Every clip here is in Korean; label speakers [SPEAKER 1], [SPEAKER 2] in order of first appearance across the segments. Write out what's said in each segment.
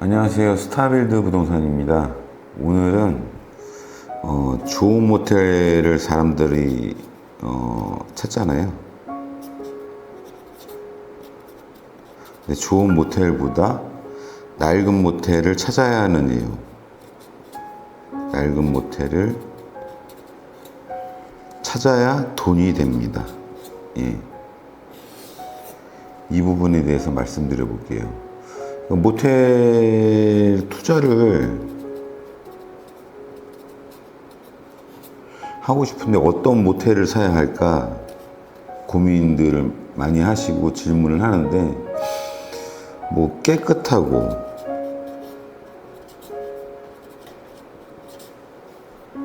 [SPEAKER 1] 안녕하세요. 스타빌드 부동산입니다. 오늘은 좋은 모텔을 사람들이 찾잖아요. 근데 좋은 모텔보다 낡은 모텔을 찾아야 하는 이유. 낡은 모텔을 찾아야 돈이 됩니다. 예. 이 부분에 대해서 말씀드려 볼게요. 모텔 투자를 하고 싶은데 어떤 모텔을 사야 할까 고민들을 많이 하시고 질문을 하는데, 뭐 깨끗하고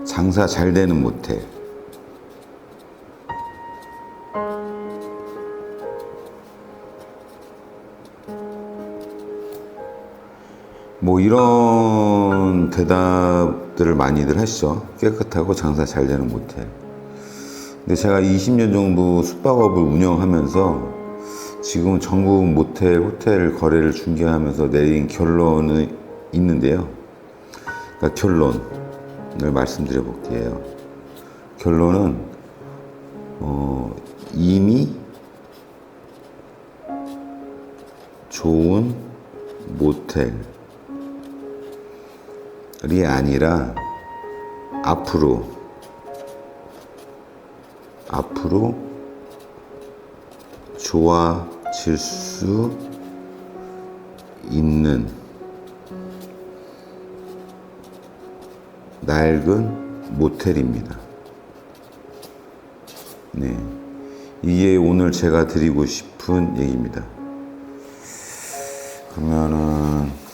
[SPEAKER 1] 장사 잘 되는 모텔, 뭐 이런 대답들을 많이들 하시죠. 깨끗하고 장사 잘 되는 모텔. 근데 제가 20년 정도 숙박업을 운영하면서 지금 전국 모텔, 호텔 거래를 중개하면서 내린 결론이 있는데요. 그러니까 결론을 말씀드려 볼게요. 결론은 이미 좋은 모텔 이 아니라 앞으로 좋아질 수 있는 낡은 모텔입니다. 네, 이게 오늘 제가 드리고 싶은 얘기입니다. 그러면은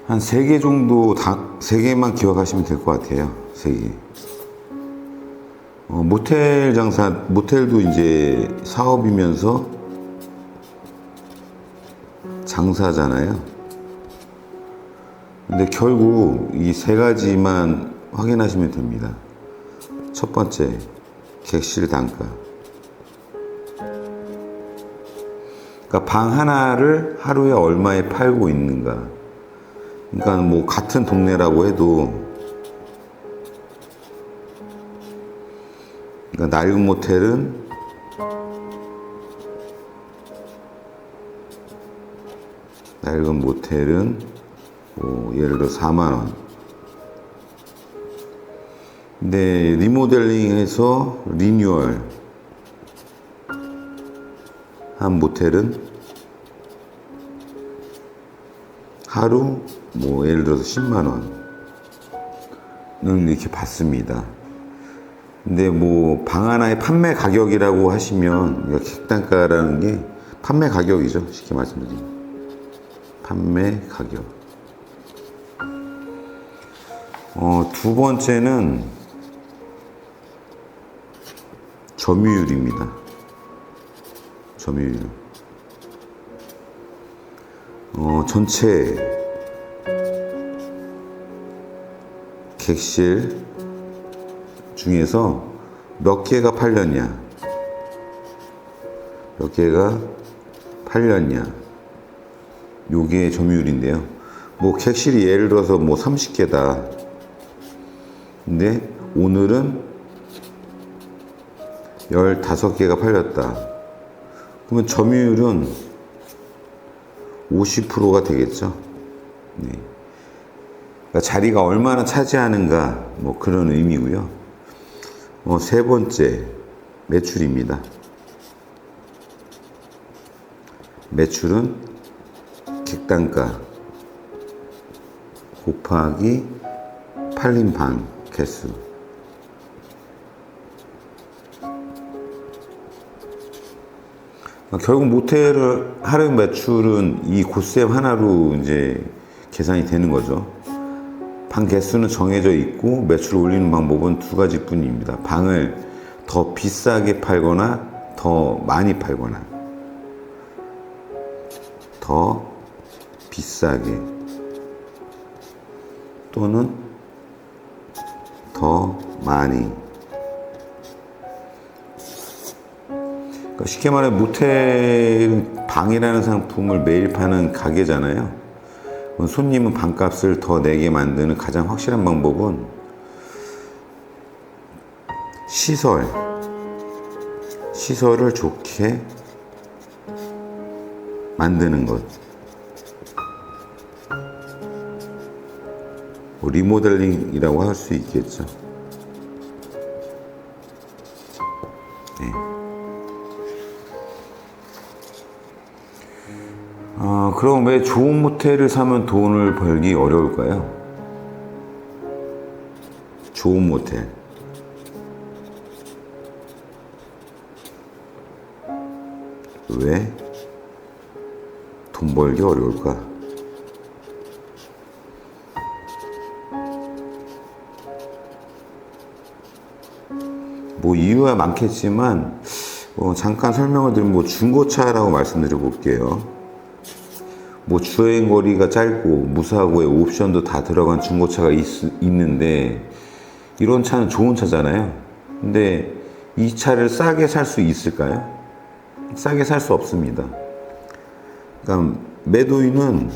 [SPEAKER 1] 한 3개 정도, 3개만 기억하시면 될 것 같아요. 3개. 모텔 장사, 모텔도 이제 사업이면서 장사잖아요. 근데 결국 이 3가지만 확인하시면 됩니다. 첫 번째, 객실 단가. 그러니까 방 하나를 하루에 얼마에 팔고 있는가. 그러니까 뭐 같은 동네라고 해도, 그러니까 낡은 모텔은 뭐 예를 들어 4만 원. 근데 리모델링해서 리뉴얼 한 모텔은 하루 뭐 예를 들어서 10만 원을 이렇게 받습니다. 근데 뭐 방 하나의 판매 가격이라고 하시면, 객단가라는 게 판매 가격이죠. 쉽게 말씀드리면 판매 가격. 두 번째는 점유율입니다. 점유율. 전체 객실 중에서 몇 개가 팔렸냐, 요게 점유율인데요. 뭐 객실이 예를 들어서 뭐 30개다. 근데 오늘은 15개가 팔렸다. 그러면 점유율은 50%가 되겠죠. 네. 그러니까 자리가 얼마나 차지하는가, 뭐 그런 의미고요. 세 번째, 매출입니다. 매출은 객단가 곱하기 팔린 방 개수. 결국 모텔을 하루 매출은 이 곱셈 하나로 이제 계산이 되는 거죠. 방 개수는 정해져 있고 매출을 올리는 방법은 2가지 뿐입니다. 방을 더 비싸게 팔거나 더 많이 팔거나. 더 비싸게 또는 더 많이. 쉽게 말해 모텔은 방이라는 상품을 매일 파는 가게잖아요. 손님은 방값을 더 내게 만드는 가장 확실한 방법은 시설을 좋게 만드는 것. 리모델링이라고 할 수 있겠죠. 네. 그럼 왜 좋은 모텔을 사면 돈을 벌기 어려울까요? 좋은 모텔. 왜 돈 벌기 어려울까? 뭐 이유가 많겠지만 잠깐 설명을 드리면 중고차라고 말씀드려 볼게요. 주행 거리가 짧고 무사고에 옵션도 다 들어간 중고차가 있는데 이런 차는 좋은 차잖아요. 근데 이 차를 싸게 살 수 있을까요? 싸게 살 수 없습니다. 그러니까 매도인은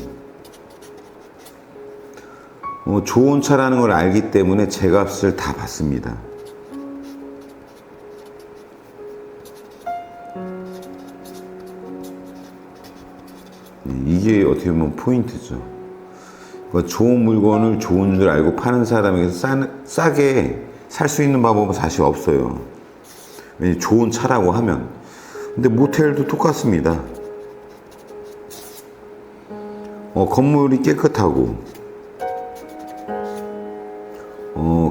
[SPEAKER 1] 좋은 차라는 걸 알기 때문에 제값을 다 받습니다. 이게 어떻게 보면 포인트죠. 그러니까 좋은 물건을 좋은 줄 알고 파는 사람에게서 싸게 살 수 있는 방법은 사실 없어요. 왜냐면 좋은 차라고 하면. 근데 모텔도 똑같습니다. 건물이 깨끗하고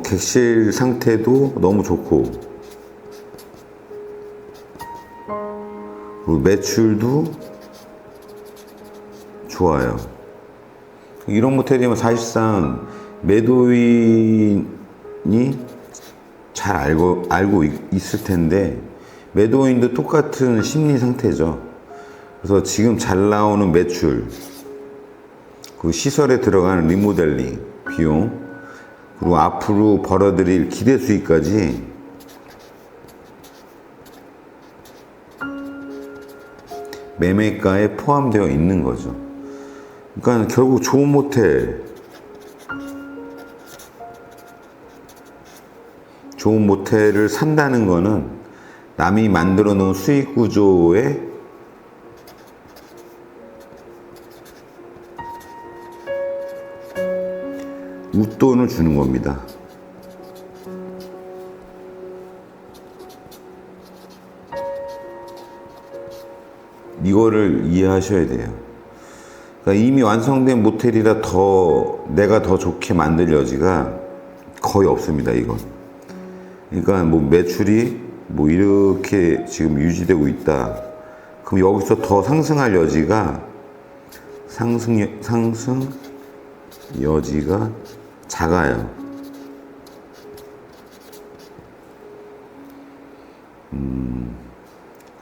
[SPEAKER 1] 객실 상태도 너무 좋고 그리고 매출도 좋아요. 이런 모텔이면 사실상 매도인이 잘 알고 있을 텐데 매도인도 똑같은 심리 상태죠. 그래서 지금 잘 나오는 매출, 그 시설에 들어가는 리모델링 비용, 그리고 앞으로 벌어들일 기대 수익까지 매매가에 포함되어 있는 거죠. 그러니까 결국 좋은 모텔을 산다는 거는 남이 만들어 놓은 수익 구조에 웃돈을 주는 겁니다. 이거를 이해하셔야 돼요. 그러니까 이미 완성된 모텔이라 내가 더 좋게 만들 여지가 거의 없습니다, 이건. 그러니까 매출이 이렇게 지금 유지되고 있다. 그럼 여기서 더 상승할 여지가 상승 여지가 작아요.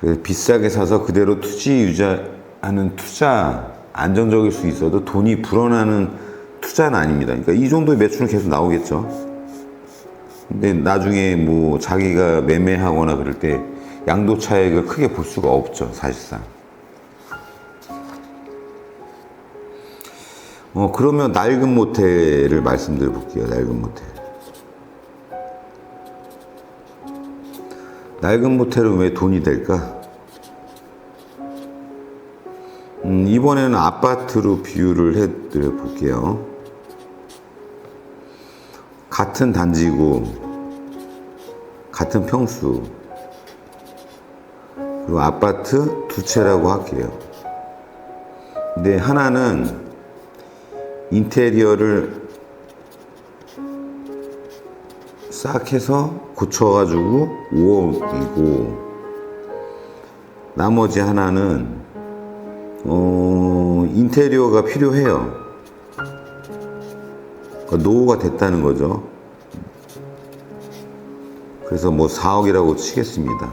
[SPEAKER 1] 그래서 비싸게 사서 그대로 유지하는 투자 안정적일 수 있어도 돈이 불어나는 투자는 아닙니다. 그러니까 이 정도의 매출은 계속 나오겠죠. 근데 나중에 자기가 매매하거나 그럴 때 양도 차익을 크게 볼 수가 없죠, 사실상. 그러면 낡은 모텔을 말씀드려 볼게요. 낡은 모텔. 낡은 모텔은 왜 돈이 될까? 이번에는 아파트로 비유를 해드려 볼게요. 같은 단지고, 같은 평수, 그리고 아파트 두 채라고 할게요. 근데 하나는 인테리어를 싹 해서 고쳐가지고 5억이고, 나머지 하나는 인테리어가 필요해요. 그러니까 노후가 됐다는 거죠. 그래서 4억이라고 치겠습니다.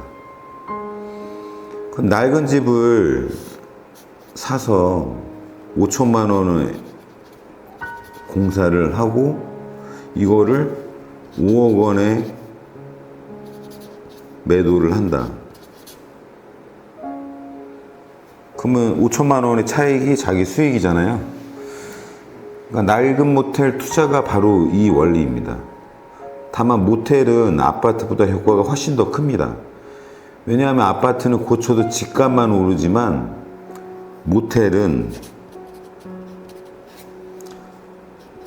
[SPEAKER 1] 그럼 낡은 집을 사서 5천만 원을 공사를 하고 이거를 5억 원에 매도를 한다. 그러면 5천만 원의 차익이 자기 수익이잖아요. 그러니까 낡은 모텔 투자가 바로 이 원리입니다. 다만 모텔은 아파트보다 효과가 훨씬 더 큽니다. 왜냐하면 아파트는 고쳐도 집값만 오르지만 모텔은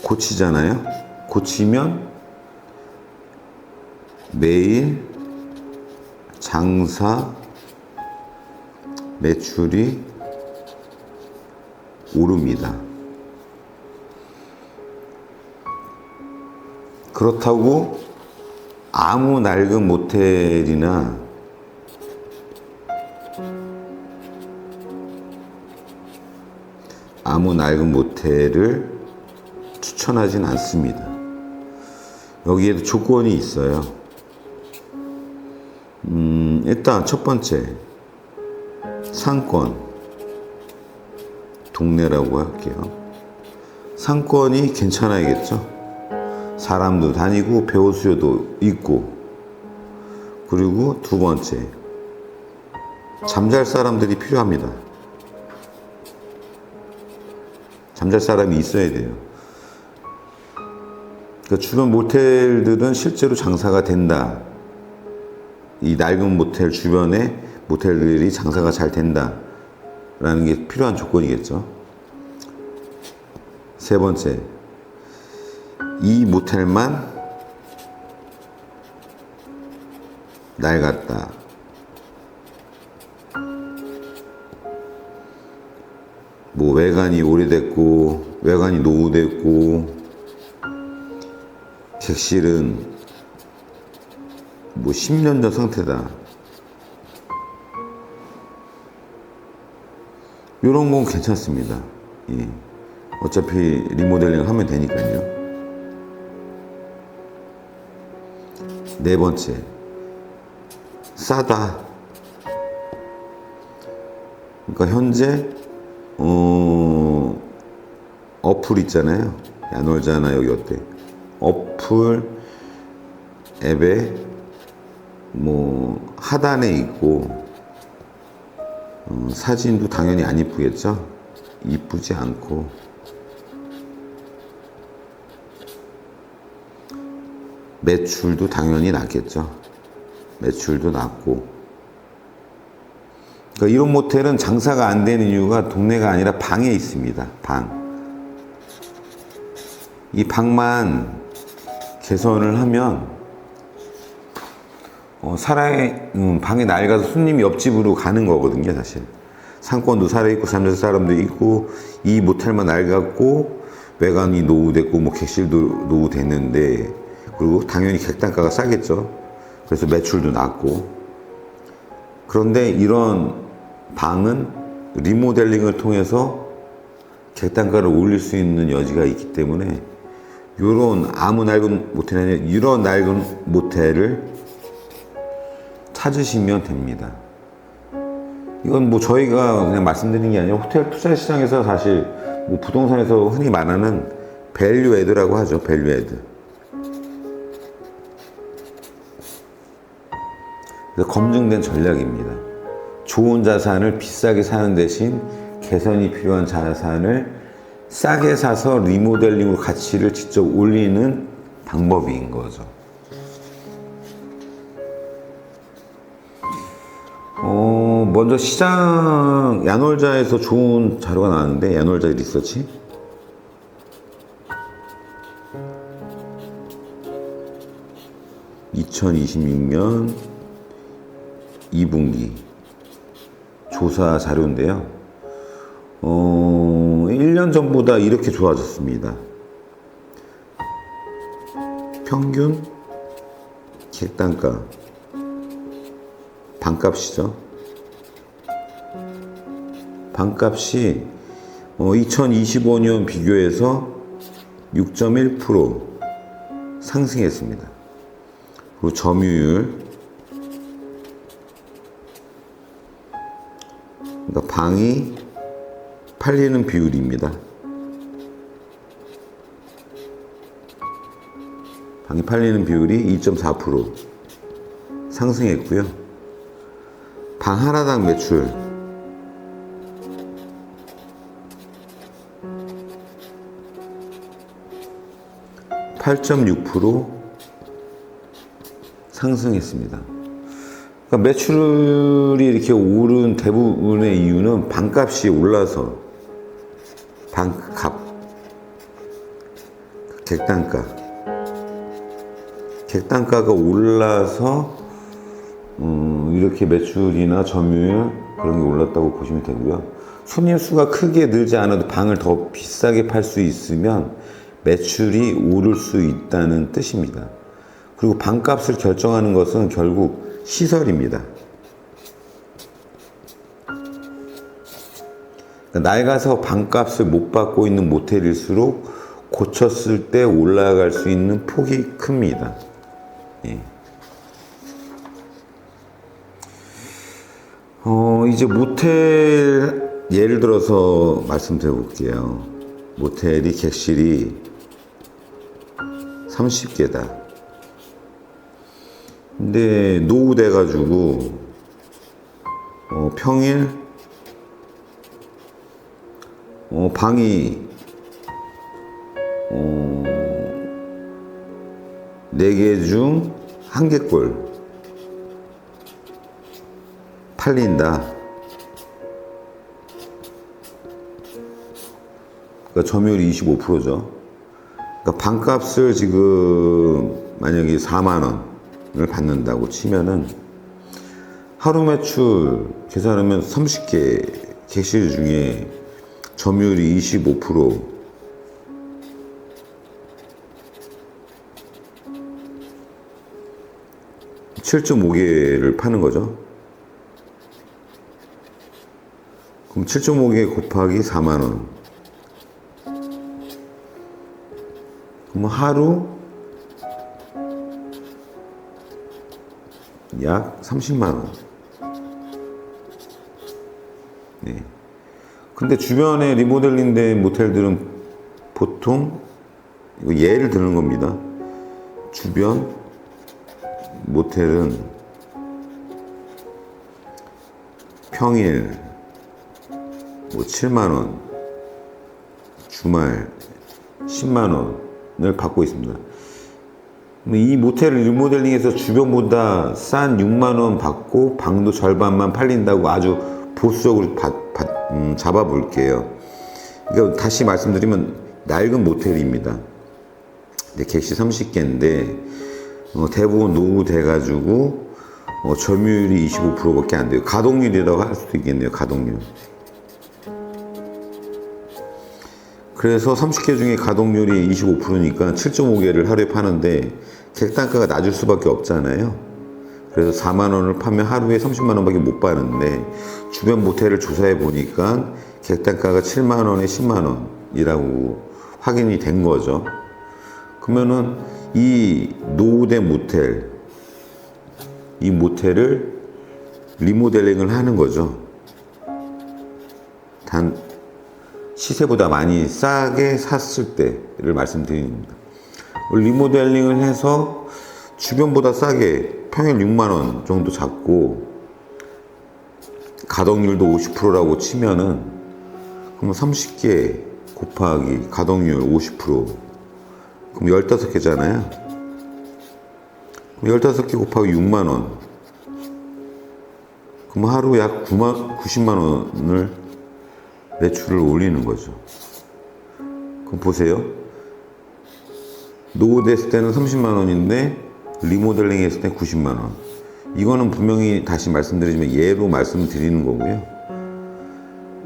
[SPEAKER 1] 고치잖아요. 고치면 매일 장사 매출이 오릅니다. 그렇다고 아무 낡은 모텔이나 아무 낡은 모텔을 추천하진 않습니다. 여기에도 조건이 있어요. 일단 첫 번째, 상권, 동네라고 할게요. 상권이 괜찮아야겠죠. 사람도 다니고 배우 수요도 있고. 그리고 두 번째, 잠잘 사람들이 필요합니다. 잠잘 사람이 있어야 돼요. 그러니까 주변 모텔들은 실제로 장사가 된다. 이 낡은 모텔 주변에 모텔들이 장사가 잘 된다라는 게 필요한 조건이겠죠. 세 번째, 이 모텔만 낡았다. 뭐 외관이 오래됐고 외관이 노후됐고 객실은 뭐 10년 전 상태다. 이런 건 괜찮습니다. 예. 어차피 리모델링 하면 되니까요. 네 번째, 싸다. 그러니까 현재 어플 있잖아요. 야놀자나 여기 어때? 어플 앱에 뭐 하단에 있고 사진도 당연히 안 이쁘겠죠? 이쁘지 않고 매출도 당연히 낮겠죠. 매출도 낮고. 그러니까 이런 모텔은 장사가 안 되는 이유가 동네가 아니라 방에 있습니다. 방. 이 방만 개선을 하면 방에 낡아서 손님이 옆집으로 가는 거거든요, 사실. 상권도 살아있고 잠잘 사람도 있고 이 모텔만 낡았고 외관이 노후됐고 뭐 객실도 노후됐는데 그리고 당연히 객단가가 싸겠죠. 그래서 매출도 낮고. 그런데 이런 방은 리모델링을 통해서 객단가를 올릴 수 있는 여지가 있기 때문에 이런 아무 낡은 모텔이 아니라 이런 낡은 모텔을 찾으시면 됩니다. 이건 뭐 저희가 그냥 말씀드리는 게 아니라 호텔 투자 시장에서 사실 뭐 부동산에서 흔히 말하는 밸류 애드라고 하죠. 밸류 애드. 그래서 검증된 전략입니다. 좋은 자산을 비싸게 사는 대신 개선이 필요한 자산을 싸게 사서 리모델링으로 가치를 직접 올리는 방법인 거죠. 먼저 시장 야놀자에서 좋은 자료가 나왔는데 야놀자 리서치 2026년 2분기 조사 자료인데요. 1년 전보다 이렇게 좋아졌습니다. 평균 객단가 방값이죠. 방값이 2025년 비교해서 6.1% 상승했습니다. 그리고 점유율, 그러니까 방이 팔리는 비율입니다. 방이 팔리는 비율이 2.4% 상승했고요. 방 하나당 매출 8.6% 상승했습니다. 그러니까 매출이 이렇게 오른 대부분의 이유는 방값이 올라서, 방값, 객단가가 올라서 이렇게 매출이나 점유율 그런 게 올랐다고 보시면 되고요. 손님 수가 크게 늘지 않아도 방을 더 비싸게 팔 수 있으면 매출이 오를 수 있다는 뜻입니다. 그리고 방값을 결정하는 것은 결국 시설입니다. 낡아서 방값을 못 받고 있는 모텔일수록 고쳤을 때 올라갈 수 있는 폭이 큽니다. 예. 이제 모텔 예를 들어서 말씀드려 볼게요. 모텔이 객실이 30개다. 근데 노후돼 가지고 평일 방이 4개 중 1개꼴 팔린다. 그러니까 점유율이 25%죠. 그러니까 방값을 지금 만약에 4만 원을 받는다고 치면은 하루 매출 계산하면 30개 객실 중에 점유율이 25%, 7.5개를 파는 거죠. 그럼 7.5개 곱하기 4만 원. 그럼 하루 약 30만 원. 네. 근데 주변에 리모델링 된 모텔들은 보통, 이거 예를 드는 겁니다. 주변 모텔은 평일 7만 원, 주말 10만 원을 받고 있습니다. 이 모텔을 리모델링해서 주변보다 싼 6만 원 받고 방도 절반만 팔린다고 아주 보수적으로 잡아 볼게요. 그러니까 다시 말씀드리면 낡은 모텔입니다. 객실 30개인데 대부분 노후돼 가지고 점유율이 25%밖에 안 돼요. 가동률이라고 할 수도 있겠네요. 가동률. 그래서 30개 중에 가동률이 25%니까 7.5개를 하루에 파는데 객단가가 낮을 수밖에 없잖아요. 그래서 4만 원을 파면 하루에 30만 원밖에 못 파는데 주변 모텔을 조사해 보니까 객단가가 7만 원에 10만 원이라고 확인이 된 거죠. 그러면은 이 노후된 모텔, 이 모텔을 리모델링을 하는 거죠. 단 시세보다 많이 싸게 샀을 때를 말씀드립니다. 리모델링을 해서 주변보다 싸게 평일 6만 원 정도 잡고 가동률도 50%라고 치면은 그럼 30개 곱하기 가동률 50%, 그럼 15개잖아요. 그럼 15개 곱하기 6만 원, 그럼 하루 약 90만 원을 매출을 올리는 거죠. 그럼 보세요. 노후됐을 때는 30만 원인데 리모델링 했을 때 90만 원. 이거는 분명히 다시 말씀드리지만 예로 말씀드리는 거고요.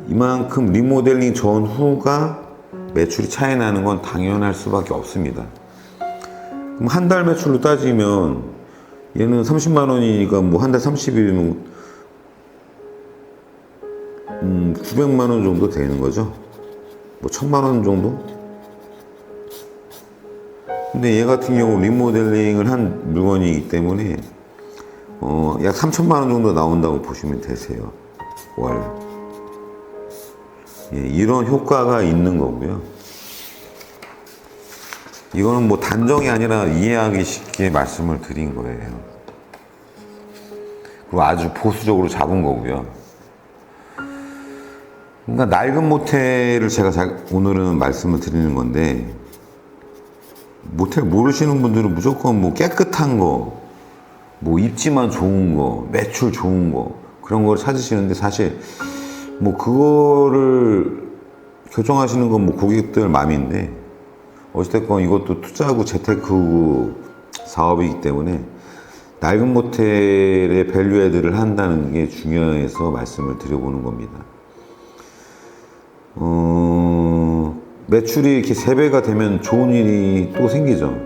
[SPEAKER 1] 이만큼 리모델링 전후가 매출이 차이 나는 건 당연할 수밖에 없습니다. 그럼 한 달 매출로 따지면 얘는 30만 원이니까 뭐 한 달 30일이면 900만 원 정도 되는 거죠. 뭐 1000만 원 정도? 근데 얘 같은 경우 리모델링을 한 물건이기 때문에 약 3천만 원 정도 나온다고 보시면 되세요. 월. 예, 이런 효과가 있는 거고요. 이거는 뭐 단정이 아니라 이해하기 쉽게 말씀을 드린 거예요. 그리고 아주 보수적으로 잡은 거고요. 그러니까 낡은 모텔을 제가 오늘은 말씀을 드리는 건데, 모텔 모르시는 분들은 무조건 뭐 깨끗한 거, 뭐 입지만 좋은 거, 매출 좋은 거, 그런 걸 찾으시는데, 사실 뭐 그거를 결정하시는 건 뭐 고객들 마음인데, 어찌됐건 이것도 투자구 재테크 사업이기 때문에 낡은 모텔의 밸류 애드를 한다는 게 중요해서 말씀을 드려보는 겁니다. 매출이 이렇게 3배가 되면 좋은 일이 또 생기죠.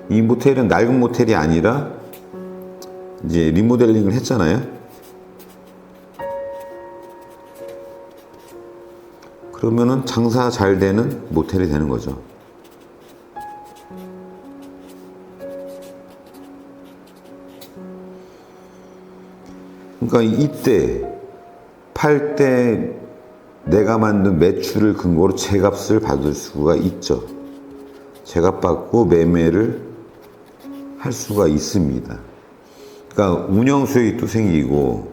[SPEAKER 1] 이 모텔은 낡은 모텔이 아니라 이제 리모델링을 했잖아요. 그러면은 장사 잘 되는 모텔이 되는 거죠. 그러니까 이때 팔 때 내가 만든 매출을 근거로 제값을 받을 수가 있죠. 제값 받고 매매를 할 수가 있습니다. 그러니까 운영 수익도 생기고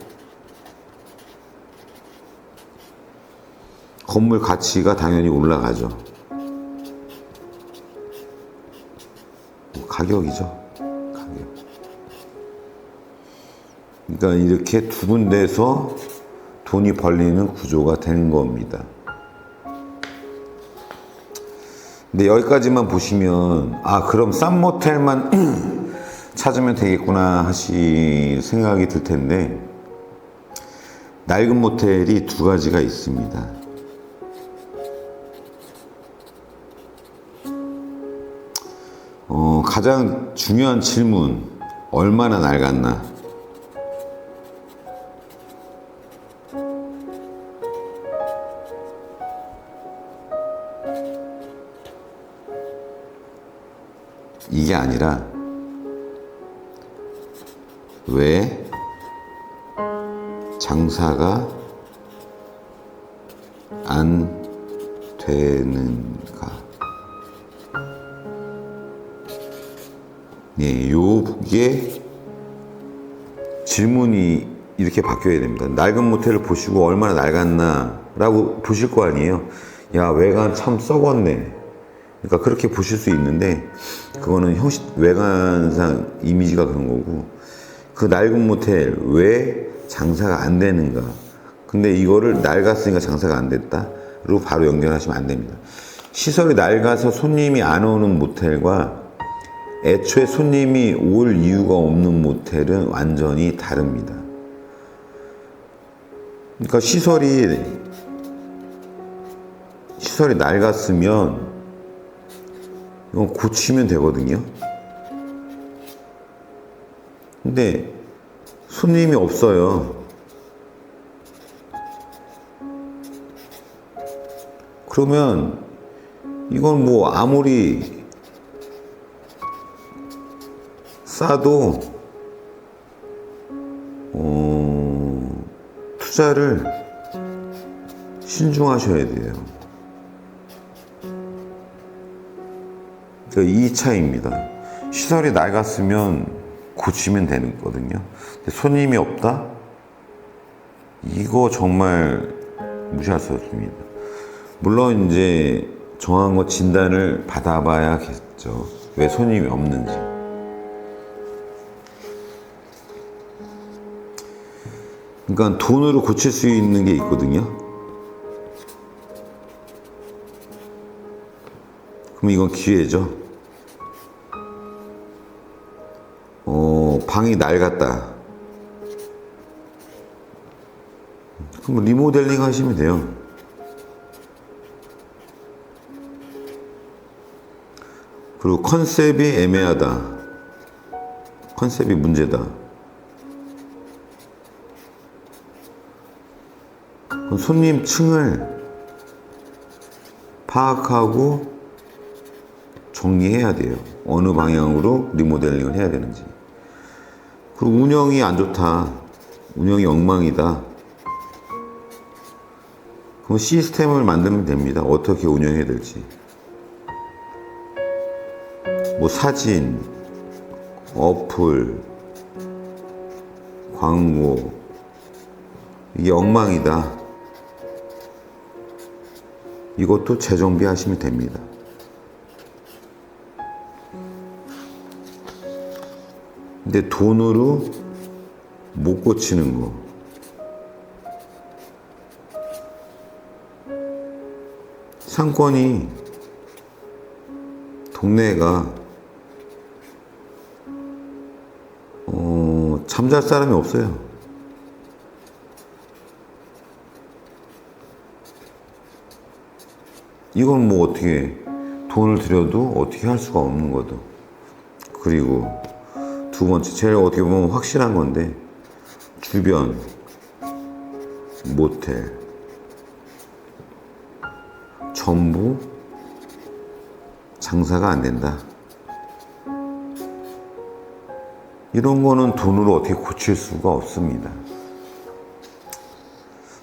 [SPEAKER 1] 건물 가치가 당연히 올라가죠. 가격이죠. 가격. 그러니까 이렇게 두 군데서 돈이 벌리는 구조가 된 겁니다. 근데 여기까지만 보시면, 아, 그럼 싼 모텔만 찾으면 되겠구나 하실 생각이 들 텐데, 낡은 모텔이 두 가지가 있습니다. 가장 중요한 질문, 얼마나 낡았나? 이게 아니라 왜 장사가 안 되는가? 예, 요게 질문이 이렇게 바뀌어야 됩니다. 낡은 모텔을 보시고 얼마나 낡았나 라고 보실 거 아니에요. 야, 외관 참 썩었네. 그러니까 그렇게 보실 수 있는데, 그거는 외관상 이미지가 그런 거고, 그 낡은 모텔 왜 장사가 안 되는가? 근데 이거를 낡았으니까 장사가 안 됐다로 바로 연결하시면 안 됩니다. 시설이 낡아서 손님이 안 오는 모텔과 애초에 손님이 올 이유가 없는 모텔은 완전히 다릅니다. 그러니까 시설이 낡았으면 이건 고치면 되거든요. 근데 손님이 없어요. 그러면 이건 뭐 아무리 싸도 투자를 신중하셔야 돼요. 그러니까 이 차이입니다. 시설이 낡았으면 고치면 되는 거거든요. 손님이 없다? 이거 정말 무시할 수 없습니다. 물론 이제 정확한 진단을 받아봐야겠죠. 왜 손님이 없는지. 그러니까 돈으로 고칠 수 있는 게 있거든요. 그럼 이건 기회죠. 방이 낡았다. 그럼 리모델링 하시면 돼요. 그리고 컨셉이 애매하다. 컨셉이 문제다. 그럼 손님 층을 파악하고 정리해야 돼요. 어느 방향으로 리모델링을 해야 되는지. 그리고 운영이 안 좋다. 운영이 엉망이다. 그럼 시스템을 만들면 됩니다. 어떻게 운영해야 될지. 뭐 사진, 어플, 광고, 이게 엉망이다. 이것도 재정비 하시면 됩니다. 근데 돈으로 못 고치는 거, 상권이 동네가 잠잘 사람이 없어요. 이건 뭐 어떻게 돈을 들여도 어떻게 할 수가 없는 거죠. 그리고 두 번째, 제일 어떻게 보면 확실한 건데, 주변 모텔 전부 장사가 안 된다. 이런 거는 돈으로 어떻게 고칠 수가 없습니다.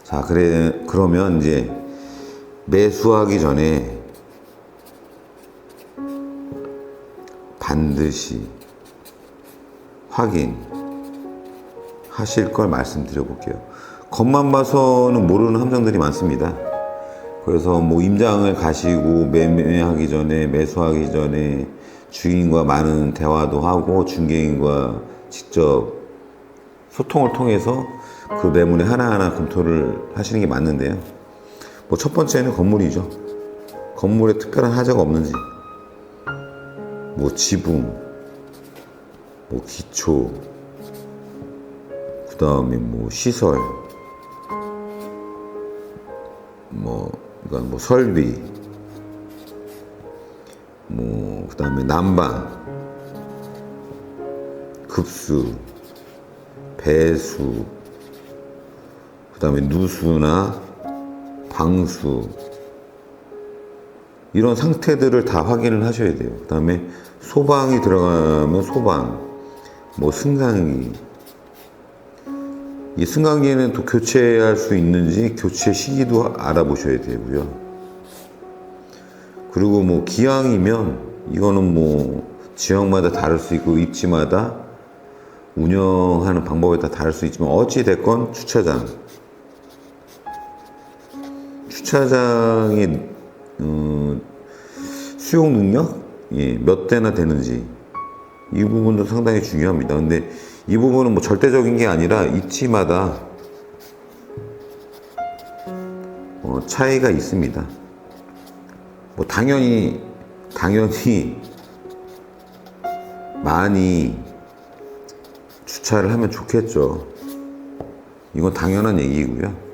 [SPEAKER 1] 자, 그러면 이제 매수하기 전에 반드시 확인하실 걸 말씀드려 볼게요. 겉만 봐서는 모르는 함정들이 많습니다. 그래서 뭐 임장을 가시고 매매하기 전에, 매수하기 전에 주인과 많은 대화도 하고 중개인과 직접 소통을 통해서 그 매물에 하나하나 검토를 하시는 게 맞는데요. 뭐 첫 번째는 건물이죠. 건물에 특별한 하자가 없는지, 뭐 지붕, 뭐 기초, 그 다음에 뭐 시설, 그러니까 뭐 설비, 그 다음에 난방, 급수, 배수, 그 다음에 누수나 방수, 이런 상태들을 다 확인을 하셔야 돼요. 그 다음에 소방이 들어가면 소방, 뭐 승강기, 이 승강기는 또 교체할 수 있는지 교체 시기도 알아보셔야 되고요. 그리고 뭐 기왕이면 이거는 뭐 지역마다 다를 수 있고 입지마다 운영하는 방법에 따라 다를 수 있지만 어찌 됐건 주차장의 수용 능력, 몇 대나 되는지, 이 부분도 상당히 중요합니다. 근데 이 부분은 뭐 절대적인 게 아니라 입지마다 차이가 있습니다. 뭐 당연히 많이 주차를 하면 좋겠죠. 이건 당연한 얘기고요.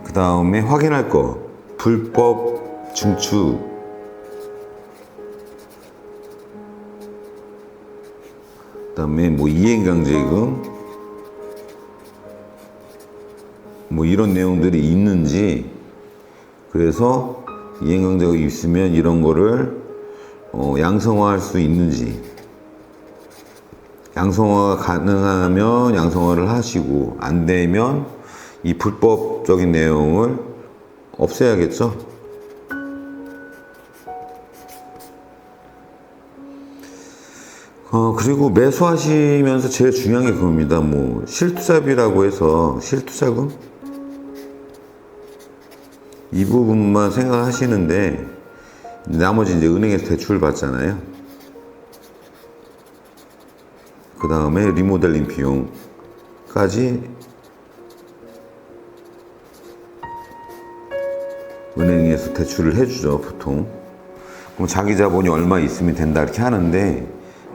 [SPEAKER 1] 그 다음에 확인할 거, 불법 증축, 그 다음에 뭐 이행강제금, 뭐 이런 내용들이 있는지, 그래서 이행강제금이 있으면 이런 거를 양성화할 수 있는지, 양성화가 가능하면 양성화를 하시고 안 되면 이 불법적인 내용을 없애야겠죠. 그리고 매수하시면서 제일 중요한 게 그겁니다. 뭐 실투자비라고 해서 실투자금 이 부분만 생각하시는데 나머지 이제 은행에서 대출 받잖아요. 그 다음에 리모델링 비용까지 은행에서 대출을 해주죠, 보통. 그럼 자기 자본이 얼마 있으면 된다 이렇게 하는데,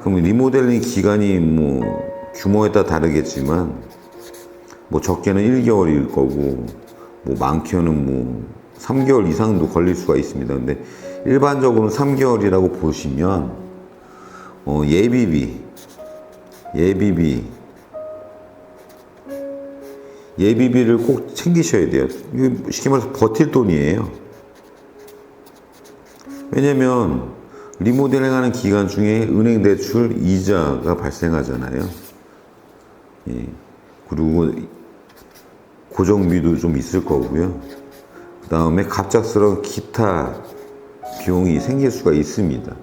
[SPEAKER 1] 그럼 리모델링 기간이 뭐 규모에 따라 다르겠지만, 뭐 적게는 1개월일 거고, 뭐 많게는 뭐 3개월 이상도 걸릴 수가 있습니다. 근데 일반적으로는 3개월이라고 보시면 예비비를 꼭 챙기셔야 돼요. 이게 쉽게 말해서 버틸 돈이에요. 왜냐면 리모델링 하는 기간 중에 은행 대출 이자가 발생하잖아요. 그리고 고정비도 좀 있을 거고요. 그 다음에 갑작스러운 기타 비용이 생길 수가 있습니다.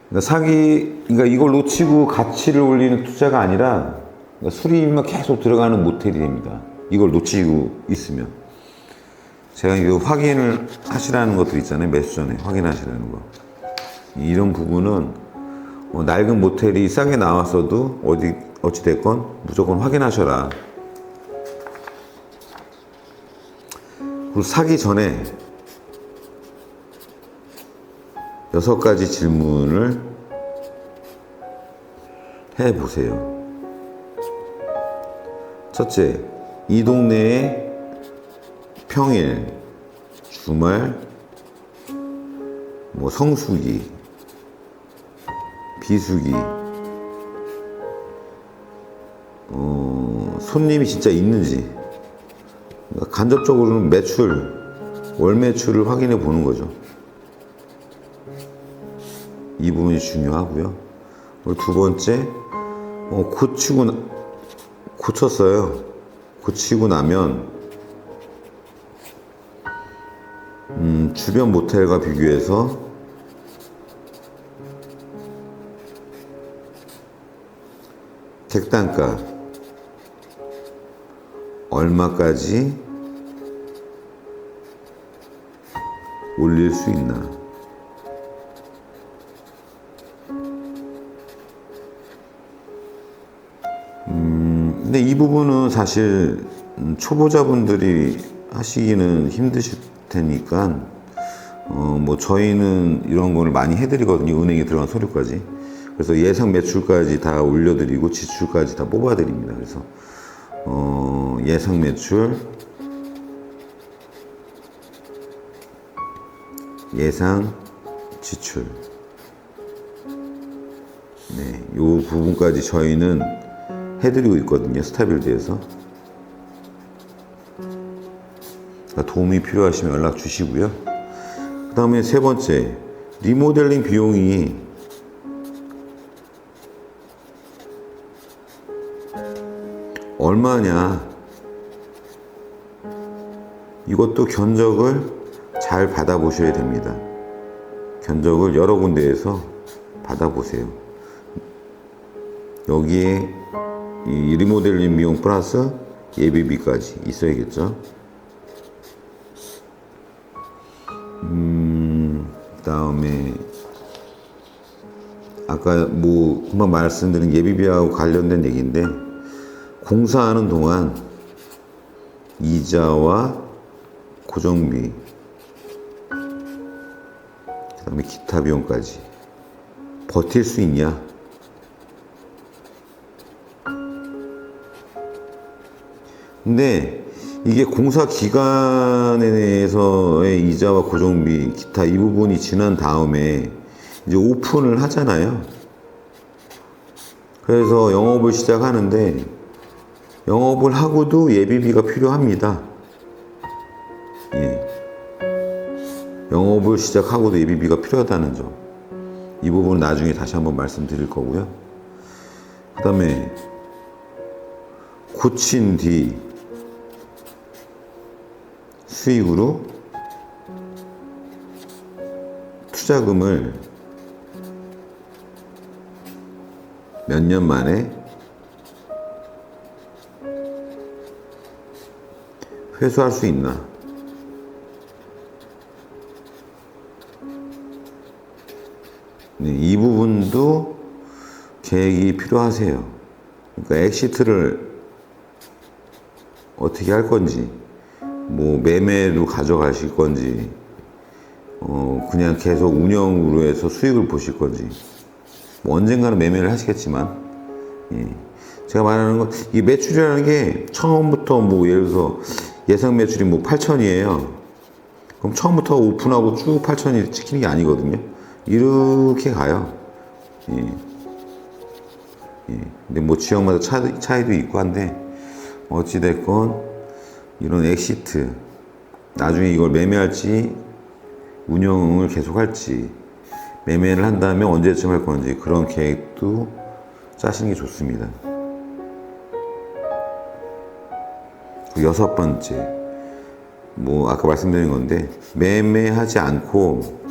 [SPEAKER 1] 그러니까 이걸 놓치고 가치를 올리는 투자가 아니라 그러니까 수리비만 계속 들어가는 모텔이 됩니다. 이걸 놓치고 있으면. 제가 이거 확인을 하시라는 것들 있잖아요. 매수 전에 확인하시라는 거. 이런 부분은 낡은 모텔이 싸게 나왔어도 어찌됐건 무조건 확인하셔라. 그리고 사기 전에 6가지 질문을 해보세요. 첫째, 이 동네에 평일, 주말, 뭐 성수기, 비수기, 손님이 진짜 있는지, 그러니까 간접적으로는 월 매출을 확인해 보는 거죠. 이 부분이 중요하고요. 그리고 두 번째, 고쳤어요. 고치고 나면 주변 모텔과 비교해서 객단가 얼마까지 올릴 수 있나. 근데 이 부분은 사실 초보자분들이 하시기는 힘드실 테니까 뭐 저희는 이런 거를 많이 해드리거든요. 은행에 들어간 서류까지. 그래서 예상 매출까지 다 올려드리고 지출까지 다 뽑아드립니다. 그래서 예상 매출, 예상 지출, 네, 요 부분까지 저희는 해드리고 있거든요. 스타빌드에서. 도움이 필요하시면 연락 주시고요. 그 다음에 세 번째, 리모델링 비용이 얼마냐, 이것도 견적을 잘 받아보셔야 됩니다. 견적을 여러 군데에서 받아보세요. 여기에 이 리모델링 비용 플러스 예비비까지 있어야겠죠. 그다음에 아까 뭐 금방 말씀드린 예비비하고 관련된 얘기인데, 공사하는 동안 이자와 고정비, 그다음에 기타 비용까지 버틸 수 있냐? 근데 이게 공사 기간에서의 이자와 고정비, 기타 이 부분이 지난 다음에 이제 오픈을 하잖아요. 그래서 영업을 시작하는데, 영업을 하고도 예비비가 필요합니다. 예. 영업을 시작하고도 예비비가 필요하다는 점. 이 부분은 나중에 다시 한번 말씀드릴 거고요. 그 다음에 고친 뒤 수익으로 투자금을 몇 년 만에 회수할 수 있나. 네, 이 부분도 계획이 필요하세요. 그러니까 엑시트를 어떻게 할 건지, 뭐 매매로 가져가실 건지, 그냥 계속 운영으로 해서 수익을 보실 건지, 뭐 언젠가는 매매를 하시겠지만, 예. 제가 말하는 건, 이 매출이라는 게 처음부터 뭐 예를 들어서 예상 매출이 뭐 8천이에요. 그럼 처음부터 오픈하고 쭉 8천이 찍히는 게 아니거든요. 이렇게 가요. 예. 예. 근데 뭐 지역마다 차이도 있고 한데, 어찌됐건 이런 엑시트, 나중에 이걸 매매할지 운영을 계속 할지, 매매를 한 다음에 언제쯤 할 건지, 그런 계획도 짜시는 게 좋습니다. 여섯 번째, 뭐 아까 말씀드린 건데, 매매하지 않고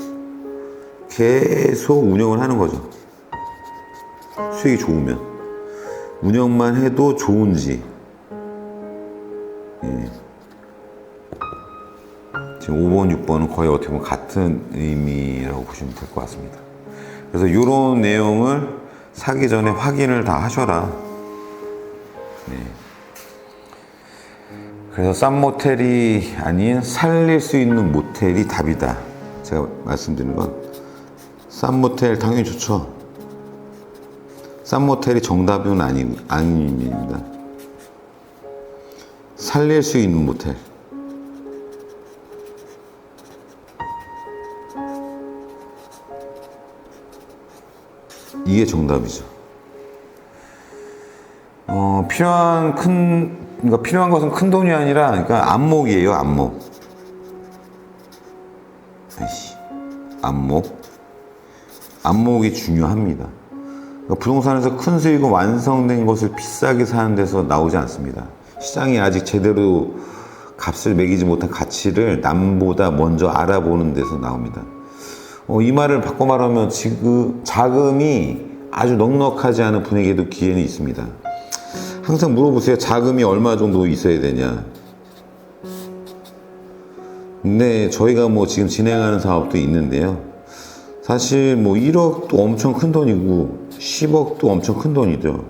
[SPEAKER 1] 계속 운영을 하는 거죠. 수익이 좋으면. 운영만 해도 좋은지, 예. 지금 5번, 6번은 거의 어떻게 보면 같은 의미라고 보시면 될 것 같습니다. 그래서 이런 내용을 사기 전에 확인을 다 하셔라. 네. 그래서 싼 모텔이 아닌 살릴 수 있는 모텔이 답이다. 제가 말씀드리는 건 싼 모텔 당연히 좋죠. 싼 모텔이 정답은 아닙니다. 살릴 수 있는 모텔. 이게 정답이죠. 그러니까 필요한 것은 큰 돈이 아니라, 그러니까 안목이에요, 안목. 안목이 중요합니다. 그러니까 부동산에서 큰 수익은 완성된 것을 비싸게 사는 데서 나오지 않습니다. 시장이 아직 제대로 값을 매기지 못한 가치를 남보다 먼저 알아보는 데서 나옵니다. 이 말을 바꿔 말하면 지금 자금이 아주 넉넉하지 않은 분에게도 기회는 있습니다. 항상 물어보세요. 자금이 얼마 정도 있어야 되냐. 근데 저희가 뭐 지금 진행하는 사업도 있는데요. 사실 뭐 1억도 엄청 큰 돈이고 10억도 엄청 큰 돈이죠.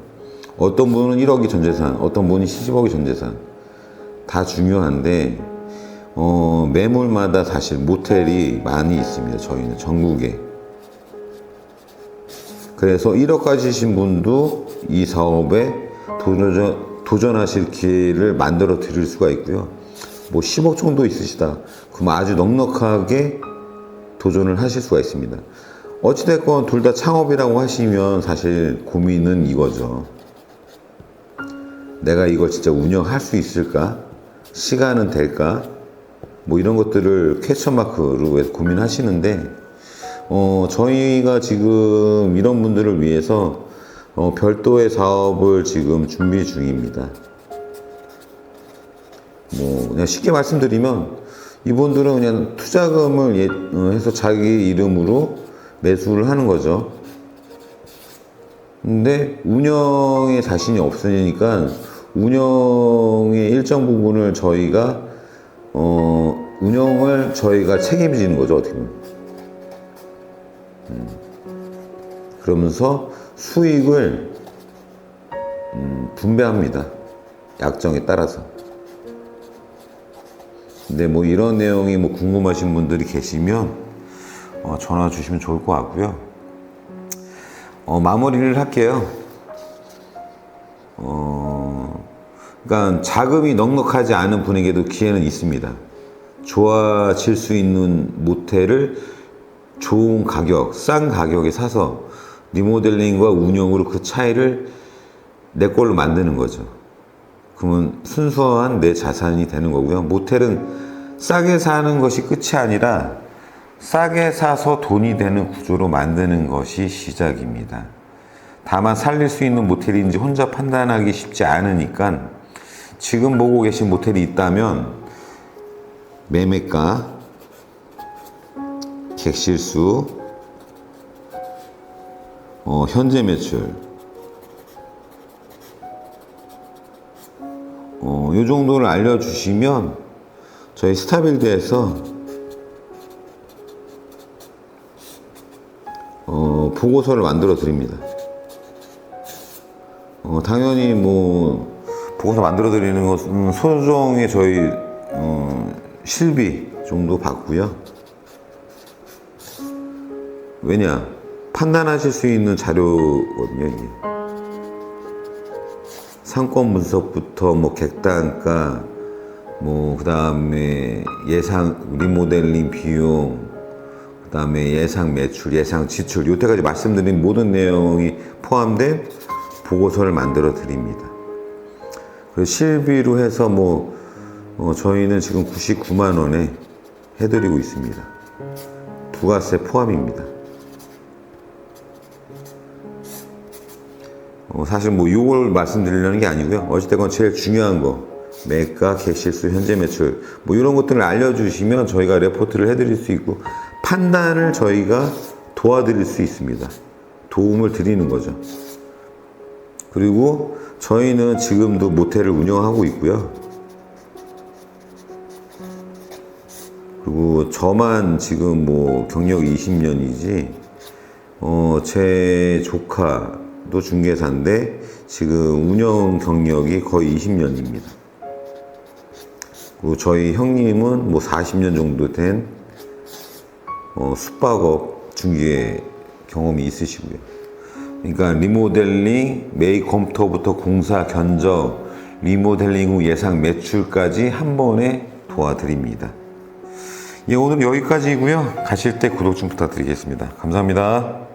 [SPEAKER 1] 어떤 분은 1억이 전 재산, 어떤 분이 10억이 전 재산. 다 중요한데 매물마다 사실 모텔이 많이 있습니다. 저희는 전국에. 그래서 1억 가지신 분도 이 사업에 도전하실 기회를 만들어 드릴 수가 있고요. 뭐 10억 정도 있으시다. 그럼 아주 넉넉하게 도전을 하실 수가 있습니다. 어찌됐건 둘 다 창업이라고 하시면 사실 고민은 이거죠. 내가 이걸 진짜 운영할 수 있을까? 시간은 될까? 뭐 이런 것들을 퀘스천마크로 해서 고민하시는데 저희가 지금 이런 분들을 위해서 별도의 사업을 지금 준비 중입니다. 뭐 그냥 쉽게 말씀드리면 이분들은 그냥 투자금을 해서 자기 이름으로 매수를 하는 거죠. 근데 운영에 자신이 없으니까 운영의 일정 부분을 저희가 운영을 저희가 책임지는 거죠, 어떻게 보면. 그러면서 수익을 분배합니다. 약정에 따라서. 근데 뭐 이런 내용이 뭐 궁금하신 분들이 계시면 전화 주시면 좋을 것 같고요. 마무리를 할게요. 그러니까 자금이 넉넉하지 않은 분에게도 기회는 있습니다. 좋아질 수 있는 모텔을 좋은 가격, 싼 가격에 사서 리모델링과 운영으로 그 차이를 내 걸로 만드는 거죠. 그러면 순수한 내 자산이 되는 거고요. 모텔은 싸게 사는 것이 끝이 아니라 싸게 사서 돈이 되는 구조로 만드는 것이 시작입니다. 다만 살릴 수 있는 모텔인지 혼자 판단하기 쉽지 않으니까 지금 보고 계신 모텔이 있다면 매매가, 객실수, 현재 매출 요 정도를 알려주시면 저희 스타빌드에서 보고서를 만들어 드립니다. 당연히 뭐 보고서 만들어 드리는 것은 소정의 저희 실비 정도 받고요. 왜냐? 판단하실 수 있는 자료거든요, 이게. 상권 분석부터 뭐 객단가, 뭐 그다음에 예상 리모델링 비용, 그다음에 예상 매출, 예상 지출, 여태까지 말씀드린 모든 내용이 포함된 보고서를 만들어 드립니다. 그래서 실비로 해서 저희는 지금 99만 원에 해드리고 있습니다. 부가세 포함입니다. 사실 이걸 말씀드리려는 게 아니고요. 어찌됐건 제일 중요한 거, 매가, 객실수, 현재 매출, 이런 것들을 알려주시면 저희가 레포트를 해드릴 수 있고, 판단을 저희가 도와드릴 수 있습니다. 도움을 드리는 거죠. 그리고 저희는 지금도 모텔을 운영하고 있고요. 그리고 저만 지금 뭐 경력이 20년이지, 제 조카도 중개사인데 지금 운영 경력이 거의 20년입니다. 그리고 저희 형님은 뭐 40년 정도 된 숙박업 중개 경험이 있으시고요. 그러니까 리모델링, 매입 검토부터 공사 견적, 리모델링 후 예상 매출까지 한 번에 도와드립니다. 예, 오늘 여기까지이고요. 가실 때 구독 좀 부탁드리겠습니다. 감사합니다.